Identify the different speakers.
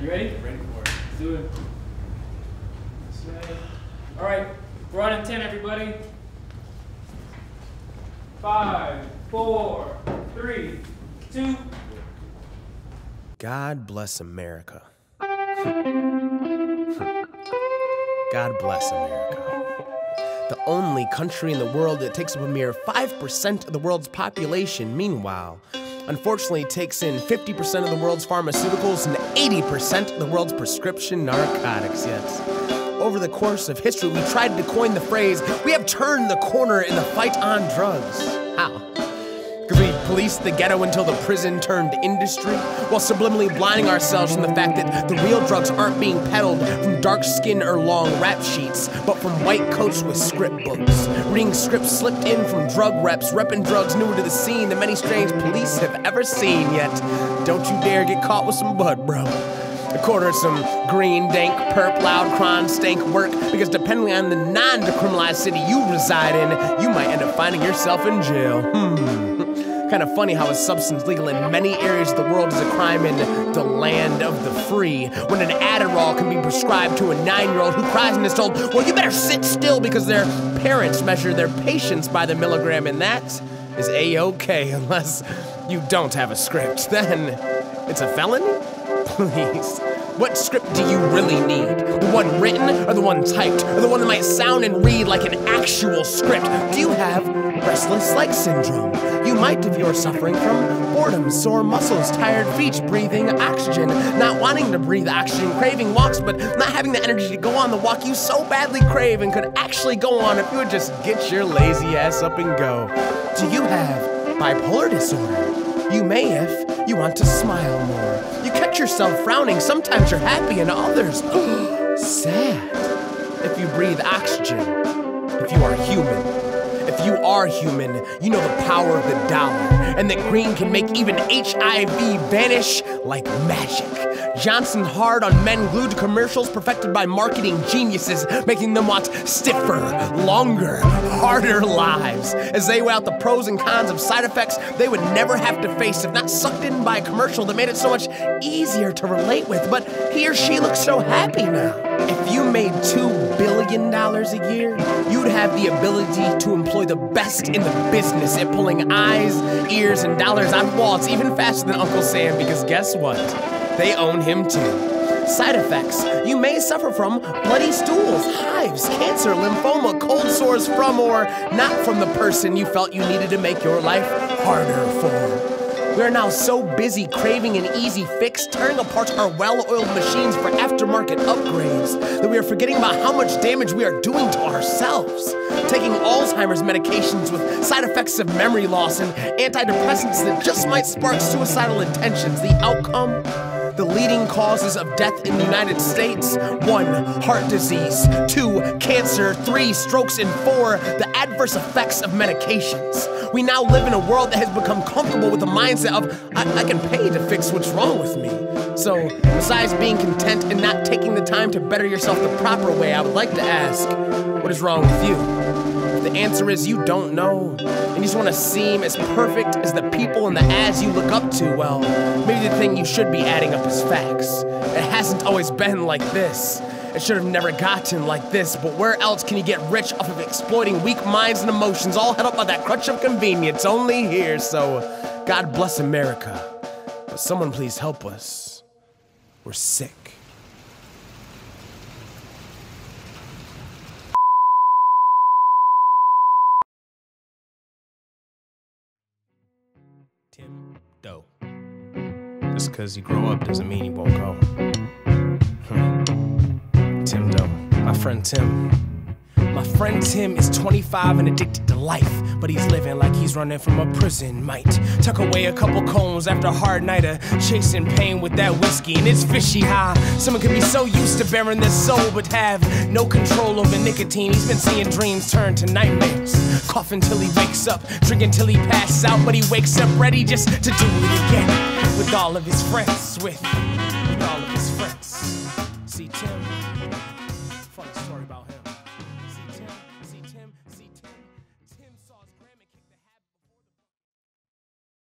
Speaker 1: You ready?
Speaker 2: Ready for it.
Speaker 1: Let's do it. All right, we're on in 10, everybody. 5, 4, 3, 2.
Speaker 3: God bless America. God bless America. The only country in the world that takes up a mere 5% of the world's population, meanwhile, unfortunately takes in 50% of the world's pharmaceuticals and 80% of the world's prescription narcotics, yes. Over the course of history, we tried to coin the phrase, we have turned the corner in the fight on drugs. How? Because we policed the ghetto until the prison turned industry, while subliminally blinding ourselves from the fact that the real drugs aren't being peddled from dark skin or long rap sheets, but from white coats with script books. Reading scripts slipped in from drug reps, repping drugs newer to the scene than many strange police have ever seen yet. Don't you dare get caught with some bud, bro. A quarter of some green, dank, perp, loud, cron, stank work, because depending on the non-decriminalized city you reside in, you might end up finding yourself in jail. Kind of funny how a substance legal in many areas of the world is a crime in the land of the free, when an Adderall can be prescribed to a 9-year-old who cries and is told, well, you better sit still because their parents measure their patience by the milligram, and that is A-okay unless you don't have a script. Then it's a felony? Please. What script do you really need? The one written or the one typed? Or the one that might sound and read like an actual script? Do you have restless leg syndrome? You might if you're suffering from boredom, sore muscles, tired feet, breathing oxygen, not wanting to breathe oxygen, craving walks, but not having the energy to go on the walk you so badly crave and could actually go on if you would just get your lazy ass up and go. Do you have bipolar disorder? You may if you want to smile more. You catch yourself frowning, sometimes you're happy and others sad. If you breathe oxygen, if you are human. If you are human, you know the power of the dollar, and that green can make even J.Ivy vanish like magic. Johnson hard on men glued to commercials perfected by marketing geniuses, making them want stiffer, longer, harder lives. As they weigh out the pros and cons of side effects they would never have to face if not sucked in by a commercial that made it so much easier to relate with. But he or she looks so happy now. If you made $2 billion a year, you'd have the ability to employ the best in the business at pulling eyes, ears, and dollars out of wallets even faster than Uncle Sam, because guess what? They own him too. Side effects. You may suffer from bloody stools, hives, cancer, lymphoma, cold sores from or not from the person you felt you needed to make your life harder for. We are now so busy craving an easy fix, tearing apart our well-oiled machines for aftermarket upgrades, that we are forgetting about how much damage we are doing to ourselves. Taking Alzheimer's medications with side effects of memory loss and antidepressants that just might spark suicidal intentions. The outcome? The leading causes of death in the United States: 1, heart disease; 2, cancer; 3, strokes; and 4, the adverse effects of medications. We now live in a world that has become comfortable with the mindset of, I can pay to fix what's wrong with me. So, besides being content and not taking the time to better yourself the proper way, I would like to ask, what is wrong with you? If the answer is you don't know, and you just want to seem as perfect as the people and the ads you look up to, well, maybe the thing you should be adding up is facts. It hasn't always been like this. It should have never gotten like this, but where else can you get rich off of exploiting weak minds and emotions, all held up by that crutch of convenience? Only here, so God bless America. But someone please help us. We're sick. Tim Doe. Just because you grow up doesn't mean you won't go. Tim Doe. My friend Tim. My friend Tim is 25 and addicted to life, but he's living like he's running from a prison. Might tuck away a couple combs after a hard night of chasing pain with that whiskey, and it's fishy how someone can be so used to bearing their soul but have no control over nicotine. He's been seeing dreams turn to nightmares, coughing till he wakes up, drinking till he passes out, but he wakes up ready just to do it again with all of his friends, with all of his friends.